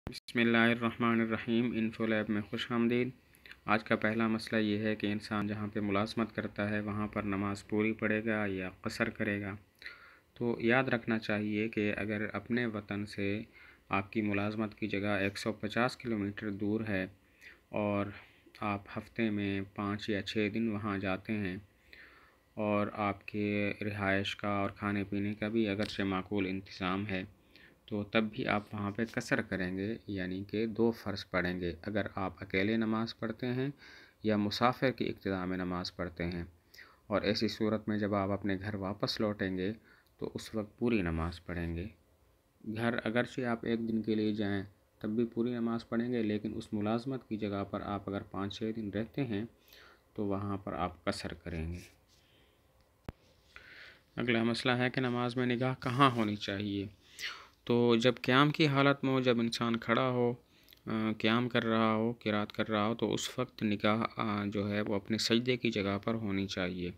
بسم اللہ الرحمن الرحیم۔ انفو لیب میں خوش آمدید۔ آج کا پہلا مسئلہ یہ ہے کہ انسان جہاں پہ ملازمت کرتا ہے وہاں پر نماز پوری پڑھے گا یا قصر کرے گا۔ تو یاد رکھنا چاہیے کہ اگر اپنے وطن سے آپ کی ملازمت کی جگہ 150 کلومیٹر دور ہے اور آپ ہفتے میں 5 یا 6 دن وہاں جاتے ہیں اور آپ کے رہائش کا اور کھانے پینے کا بھی اگرچہ معقول انتظام ہے، تو تب بھی آپ وہاں پہ قصر کریں گے، یعنی کہ 2 فرض پڑھیں گے اگر آپ اکیلے نماز پڑھتے ہیں یا مسافر کی اقتداء میں نماز پڑھتے ہیں۔ اور ایسی صورت میں جب آپ اپنے گھر واپس لوٹیں گے تو اس وقت پوری نماز پڑھیں گے۔ گھر اگرچہ آپ 1 دن کے لیے جائیں تب بھی پوری نماز پڑھیں گے، لیکن اس ملازمت کی جگہ پر آپ اگر 5-6 دن رہتے ہیں تو وہاں پر آپ قصر کریں گے۔ اگلا مسئلہ ہے کہ نماز میں نگاہ کہاں ہونی چاہیے۔ تو جب قیام کی حالت میں ہو، جب انسان کھڑا ہو، قیام کر رہا ہو، قرات کر رہا ہو، تو اس وقت نگاہ جو ہے وہ اپنے سجدے کی جگہ پر ہونی چاہیے۔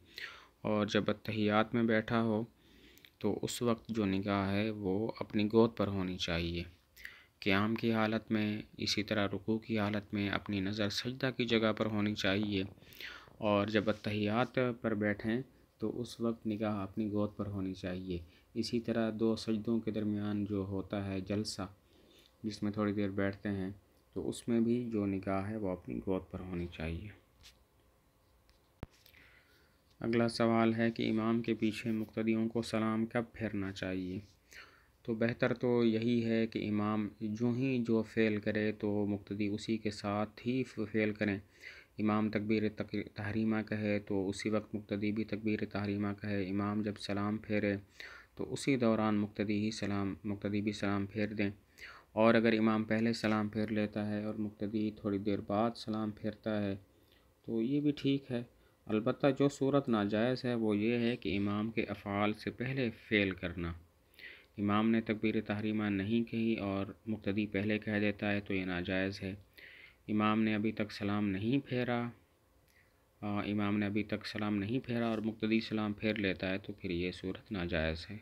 اور جب اتحیات میں بیٹھا ہو تو اس وقت جو نگاہ ہے وہ اپنی گود پر ہونی چاہیے۔ قیام کی حالت میں، اسی طرح رکوع کی حالت میں اپنی نظر سجدہ کی جگہ پر ہونی چاہیے، اور جب اتحیات پر بیٹھیں تو اس وقت نگاہ اپنی گود پر ہونی چاہیے۔ اسی طرح 2 سجدوں کے درمیان جو ہوتا ہے جلسہ، جس میں تھوڑی دیر بیٹھتے ہیں، تو اس میں بھی جو نگاہ ہے وہ اپنی گود پر ہونی چاہیے۔ اگلا سوال ہے کہ امام کے پیچھے مقتدیوں کو سلام کب پھیرنا چاہیے۔ تو بہتر تو یہی ہے کہ امام جو فعل کرے تو مقتدی اسی کے ساتھ ہی فعل کریں۔ امام تکبیر تحریمہ کہے تو اسی وقت مقتدی بھی تکبیر تحریمہ کہے۔ امام جب سلام پھیرے تو اسی دوران مقتدی بھی سلام پھیر دیں۔ اور اگر امام پہلے سلام پھیر لیتا ہے اور مقتدی تھوڑی دیر بعد سلام پھیرتا ہے تو یہ بھی ٹھیک ہے۔ البتہ جو صورت ناجائز ہے وہ یہ ہے کہ امام کے افعال سے پہلے فعل کرنا۔ امام نے تکبیر تحریمہ نہیں کہی اور مقتدی پہلے کہہ دیتا ہے تو یہ ناجائز ہے۔ امام نے ابھی تک سلام نہیں پھیرا اور مقتدی سلام پھیر لیتا ہے تو پھر یہ صورت ناجائز ہے۔